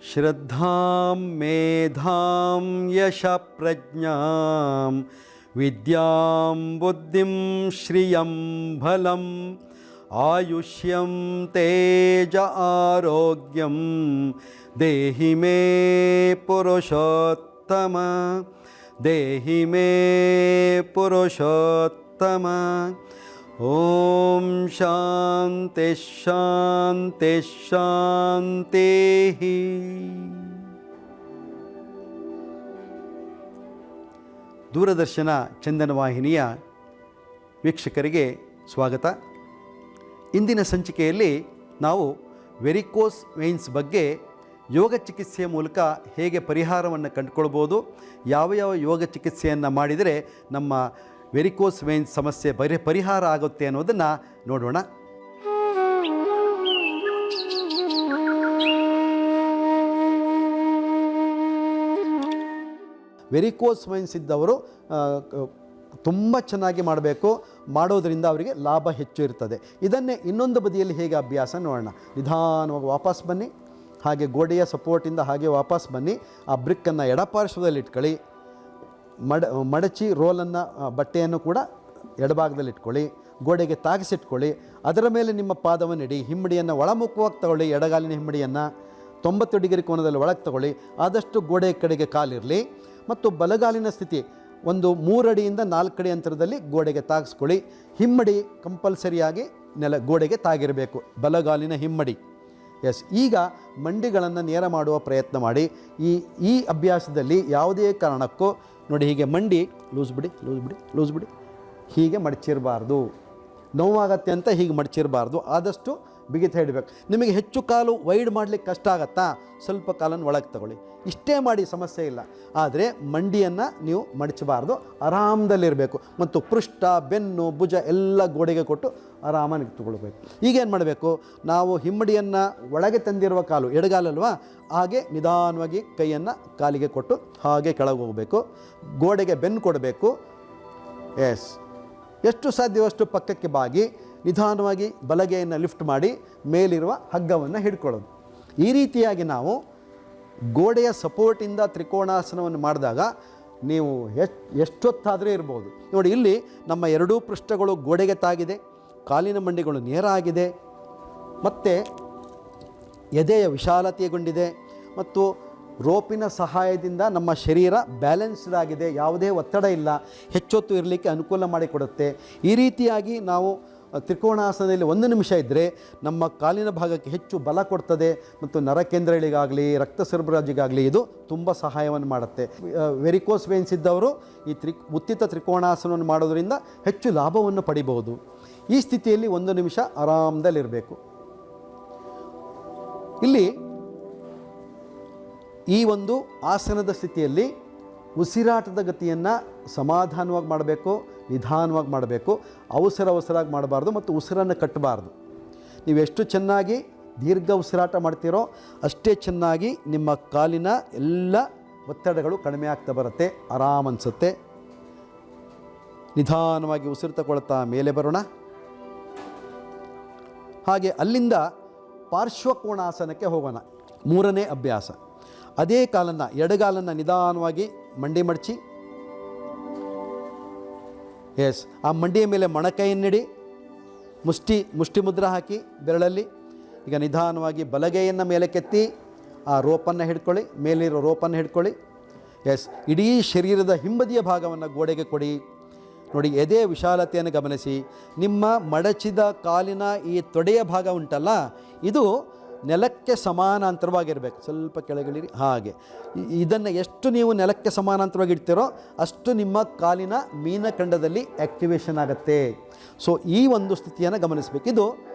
ಶ್ರದ್ಧಾಂ ಮೇಧಾಂ ಯಶ ಪ್ರಜ್ಞಾಂ ವಿದ್ಯಾಂ ಬುದ್ಧಿಂ ಶ್ರಿಯಂ ಬಲಂ ಆಯುಷ್ಯಂ ತೇಜ ಆರೋಗ್ಯಂ ದೇಹಿ ಮೇ ಪುರುಷೋತ್ತಮ ದೇಹಿ ಮೇ ಪುರುಷೋತ್ತಮ. ಓಂ ಶಾಂತಿ ಶಾಂತಿ ಶಾಂತಿ. ದೂರದರ್ಶನ ಚಂದನ ವಾಹಿನಿಯ ವೀಕ್ಷಕರಿಗೆ ಸ್ವಾಗತ. ಇಂದಿನ ಸಂಚಿಕೆಯಲ್ಲಿ ನಾವು ವೆರಿಕೋಸ್ ವೇನ್ಸ್ ಬಗ್ಗೆ ಯೋಗ ಚಿಕಿತ್ಸೆಯ ಮೂಲಕ ಹೇಗೆ ಪರಿಹಾರವನ್ನು ಕಂಡುಕೊಳ್ಬೋದು, ಯಾವ ಯಾವ ಯೋಗ ಚಿಕಿತ್ಸೆಯನ್ನು ಮಾಡಿದರೆ ನಮ್ಮ ವೆರಿಕೋಸ್ ವೇನ್ಸ್ ಸಮಸ್ಯೆ ಪರಿಹಾರ ಆಗುತ್ತೆ ಅನ್ನೋದನ್ನು ನೋಡೋಣ. ವೆರಿಕೋಸ್ ವೇನ್ಸ್ ಇದ್ದವರು ತುಂಬ ಚೆನ್ನಾಗಿ ಮಾಡಬೇಕು, ಮಾಡೋದರಿಂದ ಅವರಿಗೆ ಲಾಭ ಹೆಚ್ಚು ಇರ್ತದೆ. ಇದನ್ನೇ ಇನ್ನೊಂದು ಬದಿಯಲ್ಲಿ ಹೇಗೆ ಅಭ್ಯಾಸ ನೋಡೋಣ. ನಿಧಾನವಾಗಿ ವಾಪಸ್ ಬನ್ನಿ, ಹಾಗೆ ಗೋಡೆಯ ಸಪೋರ್ಟಿಂದ ಹಾಗೆ ವಾಪಸ್ ಬನ್ನಿ. ಆ ಬ್ರಿಕ್ಕನ್ನು ಎಡಪಾರ್ಶ್ವದಲ್ಲಿ ಇಟ್ಕೊಳ್ಳಿ, ಮಡಚಿ ರೋಲನ್ನು ಬಟ್ಟೆಯನ್ನು ಕೂಡ ಎಡಭಾಗದಲ್ಲಿ ಇಟ್ಕೊಳ್ಳಿ, ಗೋಡೆಗೆ ತಾಗಿಸಿಟ್ಕೊಳ್ಳಿ. ಅದರ ಮೇಲೆ ನಿಮ್ಮ ಪಾದವನ್ನು ಇಡಿ, ಹಿಮ್ಮಡಿಯನ್ನು ಒಳಮುಖವಾಗಿ ತಗೊಳ್ಳಿ, ಎಡಗಾಲಿನ ಹಿಮ್ಮಡಿಯನ್ನು 90 ಡಿಗ್ರಿ ಕೋನದಲ್ಲಿ ಒಳಗೆ ತಗೊಳ್ಳಿ. ಆದಷ್ಟು ಗೋಡೆಯ ಕಡೆಗೆ ಕಾಲಿರಲಿ. ಮತ್ತು ಬಲಗಾಲಿನ ಸ್ಥಿತಿ ಒಂದು 3 ಅಡಿಯಿಂದ 4 ಅಡಿ ಅಂತರದಲ್ಲಿ ಗೋಡೆಗೆ ತಾಗಿಸ್ಕೊಳ್ಳಿ. ಹಿಮ್ಮಡಿ ಕಂಪಲ್ಸರಿಯಾಗಿ ಗೋಡೆಗೆ ತಾಗಿರಬೇಕು, ಬಲಗಾಲಿನ ಹಿಮ್ಮಡಿ. ಎಸ್, ಈಗ ಮಂಡಿಗಳನ್ನು ನೇರ ಮಾಡುವ ಪ್ರಯತ್ನ ಮಾಡಿ. ಈ ಅಭ್ಯಾಸದಲ್ಲಿ ಯಾವುದೇ ಕಾರಣಕ್ಕೂ ನೋಡಿ, ಹೀಗೆ ಮಂಡಿ ಲೂಸ್ ಬಿಡಿ, ಹೀಗೆ ಮಡಚಿರಬಾರ್ದು. ನೋವಾಗತ್ತೆ ಅಂತ ಹೀಗೆ ಮಡಚಿರಬಾರ್ದು, ಆದಷ್ಟು ಬಿಗಿತ ಹಿಡಬೇಕು. ನಿಮಗೆ ಹೆಚ್ಚು ಕಾಲು ವೈಡ್ ಮಾಡಲಿಕ್ಕೆ ಕಷ್ಟ ಆಗತ್ತಾ, ಸ್ವಲ್ಪ ಕಾಲನ್ನು ಒಳಗೆ ತಗೊಳ್ಳಿ. ಇಷ್ಟೇ ಮಾಡಿ, ಸಮಸ್ಯೆ ಇಲ್ಲ. ಆದರೆ ಮಂಡಿಯನ್ನು ನೀವು ಮಡಚಬಾರ್ದು, ಆರಾಮದಲ್ಲಿರಬೇಕು. ಮತ್ತು ಪೃಷ್ಠ, ಬೆನ್ನು, ಭುಜ ಎಲ್ಲ ಗೋಡೆಗೆ ಕೊಟ್ಟು ಆರಾಮಾಗಿ ನಿಂತುಕೊಳ್ಬೇಕು. ಈಗೇನು ಮಾಡಬೇಕು, ನಾವು ಹಿಮ್ಮಡಿಯನ್ನು ಒಳಗೆ ತಂದಿರುವ ಕಾಲು ಎಡಗಾಲಲ್ವಾ, ಹಾಗೆ ನಿಧಾನವಾಗಿ ಕೈಯನ್ನು ಕಾಲಿಗೆ ಕೊಟ್ಟು ಹಾಗೆ ಕೆಳಗೆ ಹೋಗಬೇಕು. ಗೋಡೆಗೆ ಬೆನ್ನು ಕೊಡಬೇಕು. ಎಸ್, ಎಷ್ಟು ಸಾಧ್ಯವಷ್ಟು ಪಕ್ಕಕ್ಕೆ ಬಾಗಿ ನಿಧಾನವಾಗಿ ಬಲಗೈಯನ್ನು ಲಿಫ್ಟ್ ಮಾಡಿ ಮೇಲಿರುವ ಹಗ್ಗವನ್ನು ಹಿಡ್ಕೊಳ್ಳೋದು. ಈ ರೀತಿಯಾಗಿ ನಾವು ಗೋಡೆಯ ಸಪೋರ್ಟಿಂದ ತ್ರಿಕೋಣಾಸನವನ್ನು ಮಾಡಿದಾಗ ನೀವು ಎಷ್ಟೊತ್ತಾದರೂ ಇರ್ಬೋದು. ನೋಡಿ, ಇಲ್ಲಿ ನಮ್ಮ ಎರಡೂ ಪೃಷ್ಠಗಳು ಗೋಡೆಗೆ ತಾಗಿದೆ, ಕಾಲಿನ ಮಂಡಿಗಳು ನೇರ ಆಗಿದೆ, ಮತ್ತು ಎದೆಯ ವಿಶಾಲತೆಗೊಂಡಿದೆ, ಮತ್ತು ರೋಪಿನ ಸಹಾಯದಿಂದ ನಮ್ಮ ಶರೀರ ಬ್ಯಾಲೆನ್ಸ್ಡ್ ಆಗಿದೆ, ಯಾವುದೇ ಒತ್ತಡ ಇಲ್ಲ, ಹೆಚ್ಚೊತ್ತು ಇರಲಿಕ್ಕೆ ಅನುಕೂಲ ಮಾಡಿಕೊಡುತ್ತೆ. ಈ ರೀತಿಯಾಗಿ ನಾವು ತ್ರಿಕೋಣಾಸನದಲ್ಲಿ 1 ನಿಮಿಷ ಇದ್ದರೆ ನಮ್ಮ ಕಾಲಿನ ಭಾಗಕ್ಕೆ ಹೆಚ್ಚು ಬಲ ಕೊಡ್ತದೆ, ಮತ್ತು ನರಕೇಂದ್ರಗಳಿಗಾಗಲಿ ರಕ್ತ ಸರಬರಾಜಿಗಾಗಲಿ ಇದು ತುಂಬ ಸಹಾಯವನ್ನು ಮಾಡುತ್ತೆ. ವೆರಿಕೋಸ್ ವೇನ್ಸ್ ಇದ್ದವರು ಈ ಉತ್ತಿತ ತ್ರಿಕೋಣಾಸನವನ್ನು ಮಾಡೋದರಿಂದ ಹೆಚ್ಚು ಲಾಭವನ್ನು ಪಡಿಬಹುದು. ಈ ಸ್ಥಿತಿಯಲ್ಲಿ 1 ನಿಮಿಷ ಆರಾಮದಲ್ಲಿರಬೇಕು. ಇಲ್ಲಿ ಈ ಒಂದು ಆಸನದ ಸ್ಥಿತಿಯಲ್ಲಿ ಉಸಿರಾಟದ ಗತಿಯನ್ನು ಸಮಾಧಾನವಾಗಿ ಮಾಡಬೇಕು, ನಿಧಾನವಾಗಿ ಮಾಡಬೇಕು. ಅವಸರವಾಗಿ ಮಾಡಬಾರ್ದು ಮತ್ತು ಉಸಿರನ್ನು ಕಟ್ಟಬಾರ್ದು. ನೀವು ಎಷ್ಟು ಚೆನ್ನಾಗಿ ದೀರ್ಘ ಉಸಿರಾಟ ಮಾಡ್ತೀರೋ ಅಷ್ಟೇ ಚೆನ್ನಾಗಿ ನಿಮ್ಮ ಕಾಲಿನ ಎಲ್ಲ ಒತ್ತಡಗಳು ಕಡಿಮೆ ಆಗ್ತಾ ಬರುತ್ತೆ, ಆರಾಮ ಅನಿಸುತ್ತೆ. ನಿಧಾನವಾಗಿ ಉಸಿರು ತಗೊಳ್ತಾ ಮೇಲೆ ಬರೋಣ. ಹಾಗೆ ಅಲ್ಲಿಂದ ಪಾರ್ಶ್ವಕೋಣಾಸನಕ್ಕೆ ಹೋಗೋಣ. 3ನೇ ಅಭ್ಯಾಸ. ಅದೇ ಕಾಲನ್ನು ಎಡಗಾಲನ್ನು ನಿಧಾನವಾಗಿ ಮಂಡಿ ಮಡಚಿ, ಎಸ್, ಆ ಮಂಡಿಯ ಮೇಲೆ ಮೊಣಕೈಯನ್ನಿಡಿ, ಮುಷ್ಟಿ ಮುದ್ರ ಹಾಕಿ ಬೆರಳಲ್ಲಿ. ಈಗ ನಿಧಾನವಾಗಿ ಬಲಗೈಯನ್ನು ಮೇಲಕ್ಕೆತ್ತಿ ಆ ರೋಪನ್ನು ಹಿಡ್ಕೊಳ್ಳಿ, ಮೇಲಿರೋ ರೋಪನ್ನು ಹಿಡ್ಕೊಳ್ಳಿ. ಎಸ್, ಇಡೀ ಶರೀರದ ಹಿಂಬದಿಯ ಭಾಗವನ್ನು ಗೋಡೆಗೆ ಕೊಡಿ. ನೋಡಿ, ಎದೆ ವಿಶಾಲತೆಯನ್ನು ಗಮನಿಸಿ. ನಿಮ್ಮ ಮಡಚಿದ ಕಾಲಿನ ಈ ತೊಡೆಯ ಭಾಗ ಉಂಟಲ್ಲ, ಇದು ನೆಲಕ್ಕೆ ಸಮಾನಾಂತರವಾಗಿರಬೇಕು. ಸ್ವಲ್ಪ ಕೆಳಗಿಳಿರಿ. ಹಾಗೆ ಇದನ್ನು ಎಷ್ಟು ನೀವು ನೆಲಕ್ಕೆ ಸಮಾನಾಂತರವಾಗಿ ಇಡ್ತೀರೋ ಅಷ್ಟು ನಿಮ್ಮ ಕಾಲಿನ ಮೀನಖಂಡದಲ್ಲಿ ಆ್ಯಕ್ಟಿವೇಶನ್ ಆಗುತ್ತೆ. ಸೊ ಈ ಒಂದು ಸ್ಥಿತಿಯನ್ನು ಗಮನಿಸಬೇಕು. ಇದು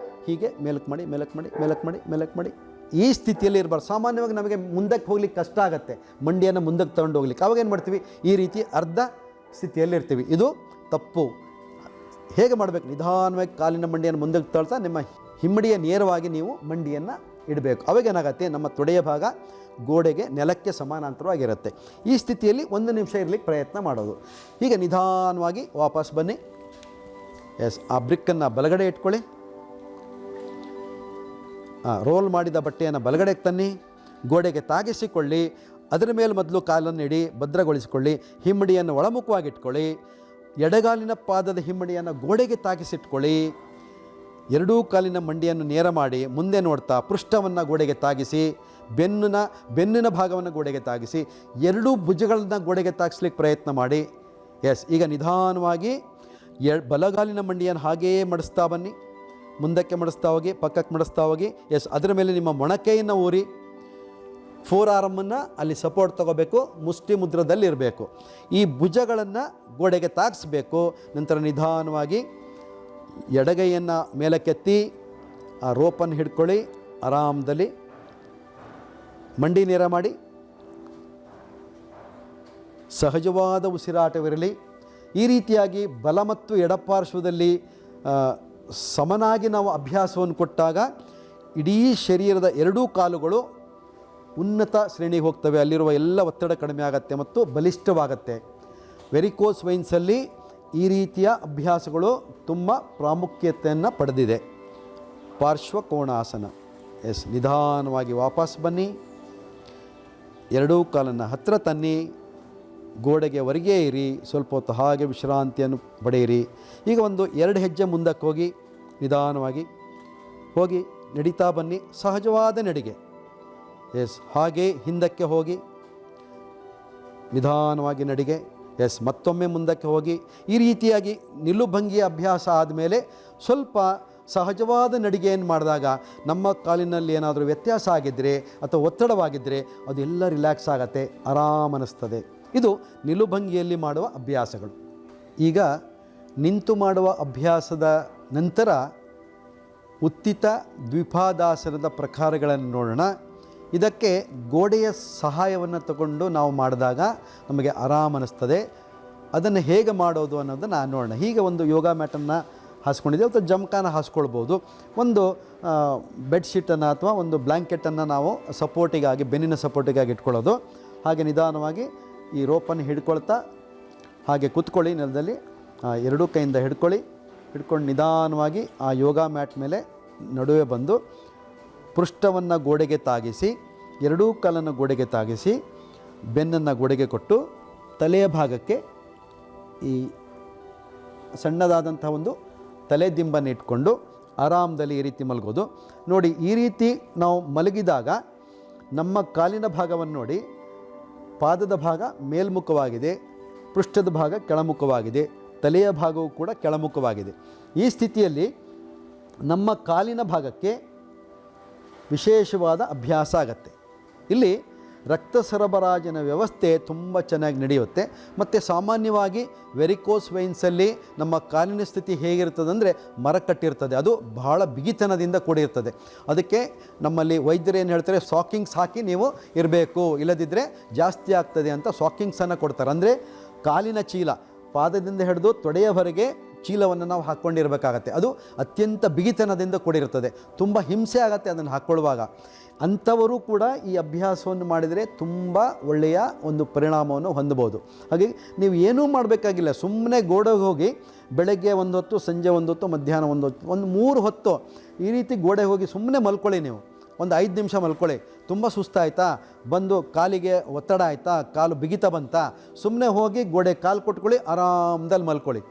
ಹೀಗೆ ಮೇಲಕ್ಕೆ ಮಾಡಿ ಈ ಸ್ಥಿತಿಯಲ್ಲಿ ಇರಬಾರ್ದು. ಸಾಮಾನ್ಯವಾಗಿ ನಮಗೆ ಮುಂದಕ್ಕೆ ಹೋಗ್ಲಿಕ್ಕೆ ಕಷ್ಟ ಆಗುತ್ತೆ, ಮಂಡಿಯನ್ನು ಮುಂದಕ್ಕೆ ತಗೊಂಡು ಹೋಗ್ಲಿಕ್ಕೆ. ಅವಾಗ ಏನು ಮಾಡ್ತೀವಿ, ಈ ರೀತಿ ಅರ್ಧ ಸ್ಥಿತಿಯಲ್ಲಿ ಇರ್ತೀವಿ. ಇದು ತಪ್ಪು. ಹೇಗೆ ಮಾಡಬೇಕು, ನಿಧಾನವಾಗಿ ಕಾಲಿನ ಮಂಡಿಯನ್ನು ಮುಂದಕ್ಕೆ ತಳ್ತಾ ನಿಮ್ಮ ಹಿಮ್ಮಡಿಯ ನೇರವಾಗಿ ನೀವು ಮಂಡಿಯನ್ನು ಇಡಬೇಕು. ಅವಾಗೇನಾಗತ್ತೆ, ನಮ್ಮ ತೊಡೆಯ ಭಾಗ ಗೋಡೆಗೆ ನೆಲಕ್ಕೆ ಸಮಾನಾಂತರವಾಗಿರುತ್ತೆ. ಈ ಸ್ಥಿತಿಯಲ್ಲಿ 1 ನಿಮಿಷ ಇರಲಿಕ್ಕೆ ಪ್ರಯತ್ನ ಮಾಡೋದು. ಹೀಗೆ ನಿಧಾನವಾಗಿ ವಾಪಸ್ ಬನ್ನಿ. ಎಸ್, ಆ ಬ್ರಿಕ್ಕನ್ನು ಬಲಗಡೆ ಇಟ್ಕೊಳ್ಳಿ. ರೋಲ್ ಮಾಡಿದ ಬಟ್ಟೆಯನ್ನು ಬಲಗಡೆಗೆ ತನ್ನಿ. ಗೋಡೆಗೆ ತಾಗಿಸಿಕೊಳ್ಳಿ. ಅದರ ಮೇಲೆ ಮೊದಲು ಕಾಲನ್ನು ಇಡಿ, ಭದ್ರಗೊಳಿಸಿಕೊಳ್ಳಿ. ಹಿಮ್ಮಡಿಯನ್ನು ಒಳಮುಖವಾಗಿಟ್ಕೊಳ್ಳಿ. ಎಡಗಾಲಿನ ಪಾದದ ಹಿಮ್ಮಡಿಯನ್ನು ಗೋಡೆಗೆ ತಾಗಿಸಿಟ್ಕೊಳ್ಳಿ. ಎರಡೂ ಕಾಲಿನ ಮಂಡಿಯನ್ನು ನೇರ ಮಾಡಿ ಮುಂದೆ ನೋಡ್ತಾ ಪೃಷ್ಠವನ್ನು ಗೋಡೆಗೆ ತಾಗಿಸಿ, ಬೆನ್ನಿನ ಭಾಗವನ್ನು ಗೋಡೆಗೆ ತಾಗಿಸಿ, ಎರಡೂ ಭುಜಗಳನ್ನು ಗೋಡೆಗೆ ತಾಗಿಸ್ಲಿಕ್ಕೆ ಪ್ರಯತ್ನ ಮಾಡಿ. ಈಗ ನಿಧಾನವಾಗಿ ಬಲಗಾಲಿನ ಮಂಡಿಯನ್ನು ಹಾಗೆಯೇ ಮಡಿಸ್ತಾ ಬನ್ನಿ. ಮುಂದಕ್ಕೆ ಮಡಿಸ್ತಾ ಹೋಗಿ, ಪಕ್ಕಕ್ಕೆ ಮಡಿಸ್ತಾ ಹೋಗಿ. ಅದರ ಮೇಲೆ ನಿಮ್ಮ ಮೊಣಕೈಯನ್ನು ಊರಿ, ಫೋರ್ ಆರ್ಮನ್ನು ಅಲ್ಲಿ ಸಪೋರ್ಟ್ ತಗೋಬೇಕು, ಮುಷ್ಟಿ ಮುದ್ರದಲ್ಲಿ ಇರಬೇಕು. ಈ ಭುಜಗಳನ್ನು ಗೋಡೆಗೆ ತಾಗಿಸ್ಬೇಕು. ನಂತರ ನಿಧಾನವಾಗಿ ಎಡಗೈಯನ್ನು ಮೇಲಕ್ಕೆತ್ತಿ ಆ ರೋಪನ್ನು ಹಿಡ್ಕೊಳ್ಳಿ. ಆರಾಮದಲ್ಲಿ ಮಂಡಿ ನೇರ ಮಾಡಿ. ಸಹಜವಾದ ಉಸಿರಾಟವಿರಲಿ. ಈ ರೀತಿಯಾಗಿ ಬಲ ಮತ್ತು ಎಡಪಾರ್ಶ್ವದಲ್ಲಿ ಸಮನಾಗಿ ನಾವು ಅಭ್ಯಾಸವನ್ನು ಕೊಟ್ಟಾಗ ಇಡೀ ಶರೀರದ ಎರಡೂ ಕಾಲುಗಳು ಉನ್ನತ ಶ್ರೇಣಿಗೆ ಹೋಗ್ತವೆ. ಅಲ್ಲಿರುವ ಎಲ್ಲ ಒತ್ತಡ ಕಡಿಮೆ ಆಗುತ್ತೆ ಮತ್ತು ಬಲಿಷ್ಠವಾಗುತ್ತೆ. ವೆರಿಕೋಸ್ ವೈನ್ಸಲ್ಲಿ ಈ ರೀತಿಯ ಅಭ್ಯಾಸಗಳು ತುಂಬ ಪ್ರಾಮುಖ್ಯತೆಯನ್ನು ಪಡೆದಿದೆ. ಪಾರ್ಶ್ವಕೋಣಾಸನ. ನಿಧಾನವಾಗಿ ವಾಪಸ್ ಬನ್ನಿ. ಎರಡೂ ಕಾಲನ್ನು ಹತ್ತಿರ ತನ್ನಿ. ಗೋಡೆಗೆ ಹೊರಗೆ ಇರಿ. ಸ್ವಲ್ಪ ಹೊತ್ತು ಹಾಗೆ ವಿಶ್ರಾಂತಿಯನ್ನು ಪಡೆಯಿರಿ. ಈಗ ಒಂದು 2 ಹೆಜ್ಜೆ ಮುಂದಕ್ಕೆ ಹೋಗಿ ನಿಧಾನವಾಗಿ ಹೋಗಿ ನಡೀತಾ ಬನ್ನಿ. ಸಹಜವಾದ ನಡಿಗೆ. ಹಾಗೆ ಹಿಂದಕ್ಕೆ ಹೋಗಿ ನಿಧಾನವಾಗಿ ನಡಿಗೆ. ಮತ್ತೊಮ್ಮೆ ಮುಂದಕ್ಕೆ ಹೋಗಿ. ಈ ರೀತಿಯಾಗಿ ನಿಲುಭಂಗಿಯ ಅಭ್ಯಾಸ ಆದಮೇಲೆ ಸ್ವಲ್ಪ ಸಹಜವಾದ ನಡಿಗೆಯನ್ನು ಮಾಡಿದಾಗ ನಮ್ಮ ಕಾಲಿನಲ್ಲಿ ಏನಾದರೂ ವ್ಯತ್ಯಾಸ ಆಗಿದ್ದರೆ ಅಥವಾ ಒತ್ತಡವಾಗಿದ್ದರೆ ಅದೆಲ್ಲ ರಿಲ್ಯಾಕ್ಸ್ ಆಗತ್ತೆ, ಆರಾಮ ಅನ್ನಿಸ್ತದೆ. ಇದು ನಿಲುಭಂಗಿಯಲ್ಲಿ ಮಾಡುವ ಅಭ್ಯಾಸಗಳು. ಈಗ ನಿಂತು ಮಾಡುವ ಅಭ್ಯಾಸದ ನಂತರ ಉತ್ತಿತ ದ್ವಿಪಾದಾಸನದ ಪ್ರಕಾರಗಳನ್ನು ನೋಡೋಣ. ಇದಕ್ಕೆ ಗೋಡೆಯ ಸಹಾಯವನ್ನು ತಗೊಂಡು ನಾವು ಮಾಡಿದಾಗ ನಮಗೆ ಆರಾಮ ಅನ್ನಿಸ್ತದೆ. ಅದನ್ನು ಹೇಗೆ ಮಾಡೋದು ಅನ್ನೋದನ್ನು ನೋಡೋಣ. ಹೀಗೆ ಒಂದು ಯೋಗ ಮ್ಯಾಟನ್ನು ಹಾಸ್ಕೊಂಡಿದ್ದೇವೆ ಅಥವಾ ಜಮ್ಕಾನ ಹಾಸ್ಕೊಳ್ಬೋದು. ಒಂದು ಬೆಡ್ಶೀಟನ್ನು ಅಥವಾ ಒಂದು ಬ್ಲ್ಯಾಂಕೆಟನ್ನು ನಾವು ಸಪೋರ್ಟಿಗಾಗಿ, ಬೆನ್ನಿನ ಸಪೋರ್ಟಿಗಾಗಿ ಇಟ್ಕೊಳ್ಳೋದು. ಹಾಗೆ ನಿಧಾನವಾಗಿ ಈ ರೋಪನ್ನು ಹಿಡ್ಕೊಳ್ತಾ ಹಾಗೆ ಕೂತ್ಕೊಳ್ಳಿ ನೆಲದಲ್ಲಿ. ಎರಡೂ ಕೈಯಿಂದ ಹಿಡ್ಕೊಂಡು ನಿಧಾನವಾಗಿ ಆ ಯೋಗ ಮ್ಯಾಟ್ ಮೇಲೆ ನಡುವೆ ಬಂದು ಪೃಷ್ಠವನ್ನು ಗೋಡೆಗೆ ತಾಗಿಸಿ, ಎರಡೂ ಕಾಲನ್ನು ಗೋಡೆಗೆ ತಾಗಿಸಿ, ಬೆನ್ನನ್ನು ಗೋಡೆಗೆ ಕೊಟ್ಟು ತಲೆಯ ಭಾಗಕ್ಕೆ ಈ ಸಣ್ಣದಾದಂಥ ಒಂದು ತಲೆ ದಿಂಬನ್ನು ಇಟ್ಕೊಂಡು ಆರಾಮದಲ್ಲಿ ಈ ರೀತಿ ಮಲಗೋದು. ನೋಡಿ, ಈ ರೀತಿ ನಾವು ಮಲಗಿದಾಗ ನಮ್ಮ ಕಾಲಿನ ಭಾಗವನ್ನು ನೋಡಿ, ಪಾದದ ಭಾಗ ಮೇಲ್ಮುಖವಾಗಿದೆ, ಪೃಷ್ಠದ ಭಾಗ ಕೆಳಮುಖವಾಗಿದೆ, ತಲೆಯ ಭಾಗವು ಕೂಡ ಕೆಳಮುಖವಾಗಿದೆ. ಈ ಸ್ಥಿತಿಯಲ್ಲಿ ನಮ್ಮ ಕಾಲಿನ ಭಾಗಕ್ಕೆ ವಿಶೇಷವಾದ ಅಭ್ಯಾಸ ಆಗತ್ತೆ. ಇಲ್ಲಿ ರಕ್ತ ಸರಬರಾಜಿನ ವ್ಯವಸ್ಥೆ ತುಂಬ ಚೆನ್ನಾಗಿ ನಡೆಯುತ್ತೆ. ಮತ್ತು ಸಾಮಾನ್ಯವಾಗಿ ವೆರಿಕೋಸ್ ವೈನ್ಸಲ್ಲಿ ನಮ್ಮ ಕಾಲಿನ ಸ್ಥಿತಿ ಹೇಗಿರ್ತದಂದರೆ ಮರಕಟ್ಟಿರ್ತದೆ. ಅದು ಬಹಳ ಬಿಗಿತನದಿಂದ ಕೂಡಿರ್ತದೆ. ಅದಕ್ಕೆ ನಮ್ಮಲ್ಲಿ ವೈದ್ಯರು ಏನು ಹೇಳ್ತಾರೆ, ಸಾಕಿಂಗ್ಸ್ ಹಾಕಿ ನೀವು ಇರಬೇಕು, ಇಲ್ಲದಿದ್ದರೆ ಜಾಸ್ತಿ ಆಗ್ತದೆ ಅಂತ ಸಾಕಿಂಗ್ಸನ್ನು ಕೊಡ್ತಾರೆ. ಅಂದರೆ ಕಾಲಿನ ಚೀಲ, ಪಾದದಿಂದ ಹಿಡಿದು ತೊಡೆಯವರೆಗೆ ಚೀಲವನ್ನು ನಾವು ಹಾಕ್ಕೊಂಡಿರಬೇಕಾಗತ್ತೆ. ಅದು ಅತ್ಯಂತ ಬಿಗಿತನದಿಂದ ಕೂಡಿರುತ್ತದೆ. ತುಂಬ ಹಿಂಸೆ ಆಗುತ್ತೆ ಅದನ್ನು ಹಾಕ್ಕೊಳ್ಳುವಾಗ. ಅಂಥವರು ಕೂಡ ಈ ಅಭ್ಯಾಸವನ್ನು ಮಾಡಿದರೆ ತುಂಬ ಒಳ್ಳೆಯ ಒಂದು ಪರಿಣಾಮವನ್ನು ಹೊಂದಬಹುದು. ಹಾಗೆ ನೀವು ಏನೂ ಮಾಡಬೇಕಾಗಿಲ್ಲ, ಸುಮ್ಮನೆ ಗೋಡೆಗೆ ಹೋಗಿ ಬೆಳಗ್ಗೆ ಒಂದು ಹೊತ್ತು, ಸಂಜೆ ಒಂದು ಹೊತ್ತು, ಮಧ್ಯಾಹ್ನ ಒಂದು ಹೊತ್ತು, ಒಂದು 3 ಹೊತ್ತು ಈ ರೀತಿ ಗೋಡೆಗೆ ಹೋಗಿ ಸುಮ್ಮನೆ ಮಲ್ಕೊಳ್ಳಿ. ನೀವು ಒಂದು 5 ನಿಮಿಷ ಮಲ್ಕೊಳ್ಳಿ. ತುಂಬ ಸುಸ್ತಾಯ್ತಾ, ಬಂದು ಕಾಲಿಗೆ ಒತ್ತಡ ಆಯಿತಾ, ಕಾಲು ಬಿಗಿತ ಬಂತಾ, ಸುಮ್ಮನೆ ಹೋಗಿ ಗೋಡೆ ಕಾಲು ಕೊಟ್ಕೊಳ್ಳಿ, ಆರಾಮದಲ್ಲಿ ಮಲ್ಕೊಳ್ಳಿ.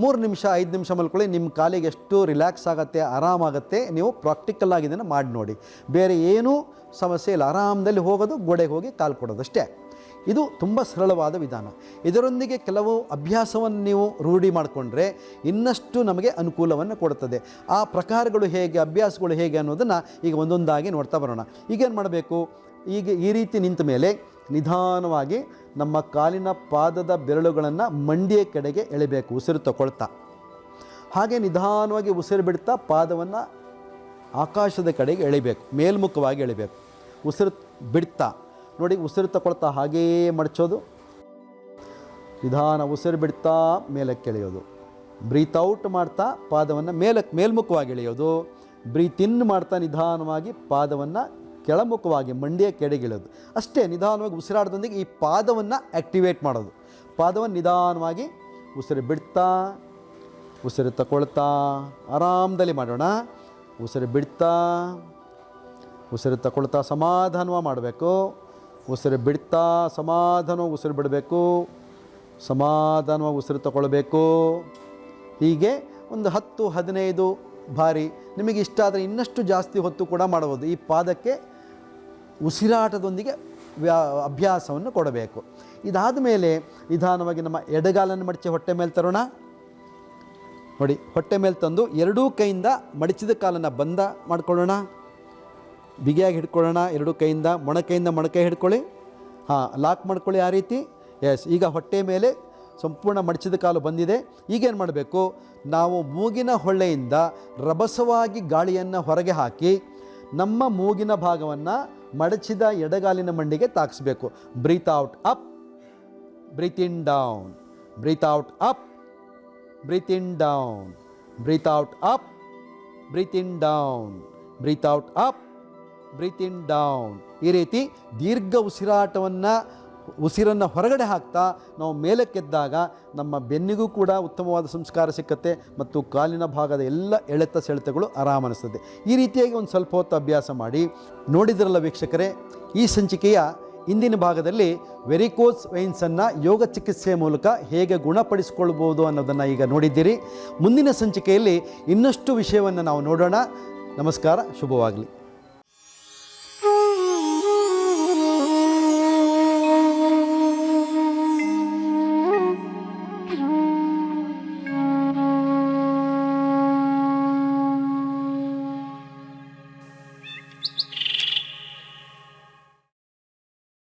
3 ನಿಮಿಷ 5 ನಿಮಿಷ ಮಲ್ಕೊಳ್ಳಿ. ನಿಮ್ಮ ಕಾಲಿಗೆ ಎಷ್ಟು ರಿಲ್ಯಾಕ್ಸ್ ಆಗುತ್ತೆ, ಆರಾಮಾಗುತ್ತೆ. ನೀವು ಪ್ರಾಕ್ಟಿಕಲ್ಲಾಗಿ ಇದನ್ನು ಮಾಡಿ ನೋಡಿ. ಬೇರೆ ಏನೂ ಸಮಸ್ಯೆ ಇಲ್ಲ. ಆರಾಮದಲ್ಲಿ ಹೋಗೋದು, ಗೋಡೆಗೆ ಹೋಗಿ ಕಾಲು ಕೊಡೋದು ಅಷ್ಟೇ. ಇದು ತುಂಬ ಸರಳವಾದ ವಿಧಾನ. ಇದರೊಂದಿಗೆ ಕೆಲವು ಅಭ್ಯಾಸವನ್ನು ನೀವು ರೂಢಿ ಮಾಡಿಕೊಂಡ್ರೆ ಇನ್ನಷ್ಟು ನಮಗೆ ಅನುಕೂಲವನ್ನು ಕೊಡುತ್ತದೆ. ಆ ಪ್ರಕಾರಗಳು ಹೇಗೆ, ಅಭ್ಯಾಸಗಳು ಹೇಗೆ ಅನ್ನೋದನ್ನು ಈಗ ಒಂದೊಂದಾಗಿ ನೋಡ್ತಾ ಬರೋಣ. ಈಗೇನು ಮಾಡಬೇಕು, ಈಗ ಈ ರೀತಿ ನಿಂತ ಮೇಲೆ ನಿಧಾನವಾಗಿ ನಮ್ಮ ಕಾಲಿನ ಪಾದದ ಬೆರಳುಗಳನ್ನು ಮಂಡಿಯ ಕಡೆಗೆ ಎಳಿಬೇಕು, ಉಸಿರು ತಗೊಳ್ತಾ. ಹಾಗೆ ನಿಧಾನವಾಗಿ ಉಸಿರು ಬಿಡ್ತಾ ಪಾದವನ್ನು ಆಕಾಶದ ಕಡೆಗೆ ಎಳಿಬೇಕು, ಮೇಲ್ಮುಖವಾಗಿ ಎಳಿಬೇಕು. ಉಸಿರು ಬಿಡ್ತಾ ನೋಡಿ, ಉಸಿರು ತಗೊಳ್ತಾ ಹಾಗೆಯೇ ಮಡಚೋದು. ನಿಧಾನ ಉಸಿರು ಬಿಡ್ತಾ ಮೇಲಕ್ಕೆ ಎಳೆಯೋದು. ಬ್ರೀತ್ ಔಟ್ ಮಾಡ್ತಾ ಪಾದವನ್ನು ಮೇಲ್ಮುಖವಾಗಿ ಎಳೆಯೋದು. ಬ್ರೀತ್ ಇನ್ ಮಾಡ್ತಾ ನಿಧಾನವಾಗಿ ಪಾದವನ್ನು ಕೆಳಮುಖವಾಗಿ ಮಂಡಿಯ ಕೆಳಗಿಳೋದು. ಅಷ್ಟೇ, ನಿಧಾನವಾಗಿ ಉಸಿರಾಟದೊಂದಿಗೆ ಈ ಪಾದವನ್ನು ಆ್ಯಕ್ಟಿವೇಟ್ ಮಾಡೋದು. ಪಾದವನ್ನು ನಿಧಾನವಾಗಿ ಉಸಿರು ಬಿಡ್ತಾ, ಉಸಿರು ತಗೊಳ್ತಾ ಆರಾಮದಲ್ಲಿ ಮಾಡೋಣ. ಉಸಿರು ಬಿಡ್ತಾ, ಉಸಿರು ತಗೊಳ್ತಾ ಸಮಾಧಾನವಾಗಿ ಮಾಡಬೇಕು. ಉಸಿರು ಬಿಡ್ತಾ ಸಮಾಧಾನವಾಗಿ ಉಸಿರು ಬಿಡಬೇಕು. ಸಮಾಧಾನವಾಗಿ ಉಸಿರು ತಗೊಳ್ಬೇಕು. ಹೀಗೆ ಒಂದು 10-15 ಬಾರಿ. ನಿಮಗೆ ಇಷ್ಟ ಆದರೆ ಇನ್ನಷ್ಟು ಜಾಸ್ತಿ ಹೊತ್ತು ಕೂಡ ಮಾಡಬಹುದು. ಈ ಪಾದಕ್ಕೆ ಉಸಿರಾಟದೊಂದಿಗೆ ಅಭ್ಯಾಸವನ್ನು ಕೊಡಬೇಕು. ಇದಾದ ಮೇಲೆ ನಿಧಾನವಾಗಿ ನಮ್ಮ ಎಡಗಾಲನ್ನು ಮಡಚಿ ಹೊಟ್ಟೆ ಮೇಲೆ ತರೋಣ. ನೋಡಿ, ಹೊಟ್ಟೆ ಮೇಲೆ ತಂದು ಎರಡೂ ಕೈಯಿಂದ ಮಡಚಿದ ಕಾಲನ್ನು ಬಂದ ಮಾಡ್ಕೊಳ್ಳೋಣ. ಬಿಗಿಯಾಗಿ ಹಿಡ್ಕೊಳ್ಳೋಣ ಎರಡೂ ಕೈಯಿಂದ. ಮೊಣಕೈಯಿಂದ ಮೊಣಕೈ ಹಿಡ್ಕೊಳ್ಳಿ. ಲಾಕ್ ಮಾಡ್ಕೊಳ್ಳಿ ಆ ರೀತಿ. ಎಸ್, ಈಗ ಹೊಟ್ಟೆ ಮೇಲೆ ಸಂಪೂರ್ಣ ಮಡಚಿದ ಕಾಲು ಬಂದಿದೆ. ಈಗೇನು ಮಾಡಬೇಕು, ನಾವು ಮೂಗಿನ ಹೊಳ್ಳೆಯಿಂದ ರಭಸವಾಗಿ ಗಾಳಿಯನ್ನು ಹೊರಗೆ ಹಾಕಿ ನಮ್ಮ ಮೂಗಿನ ಭಾಗವನ್ನು ಮಡಚಿದ ಎಡಗಾಲಿನ ಮಂಡಿಗೆ ತಾಕಿಸ್ಬೇಕು. Breathe out up, breathe in down, breathe out up, breathe in down, breathe out up, breathe in down, breathe out up, breathe in down. ಈ ರೀತಿ ದೀರ್ಘ ಉಸಿರನ್ನು ಹೊರಗಡೆ ಹಾಕ್ತಾ ನಾವು ಮೇಲಕ್ಕೆದ್ದಾಗ ನಮ್ಮ ಬೆನ್ನಿಗೂ ಕೂಡ ಉತ್ತಮವಾದ ಸಂಸ್ಕಾರ ಸಿಕ್ಕತ್ತೆ ಮತ್ತು ಕಾಲಿನ ಭಾಗದ ಎಲ್ಲ ಎಳೆತ ಸೆಳೆತಗಳು ಆರಾಮ ಅನಿಸ್ತದೆ. ಈ ರೀತಿಯಾಗಿ ಒಂದು ಸ್ವಲ್ಪ ಹೊತ್ತು ಅಭ್ಯಾಸ ಮಾಡಿ. ನೋಡಿದ್ರಲ್ಲ ವೀಕ್ಷಕರೇ, ಈ ಸಂಚಿಕೆಯ ಇಂದಿನ ಭಾಗದಲ್ಲಿ ವೆರಿಕೋಸ್ ವೈನ್ಸನ್ನು ಯೋಗ ಚಿಕಿತ್ಸೆಯ ಮೂಲಕ ಹೇಗೆ ಗುಣಪಡಿಸಿಕೊಳ್ಬೋದು ಅನ್ನೋದನ್ನು ಈಗ ನೋಡಿದ್ದೀರಿ. ಮುಂದಿನ ಸಂಚಿಕೆಯಲ್ಲಿ ಇನ್ನಷ್ಟು ವಿಷಯವನ್ನು ನಾವು ನೋಡೋಣ. ನಮಸ್ಕಾರ, ಶುಭವಾಗಲಿ.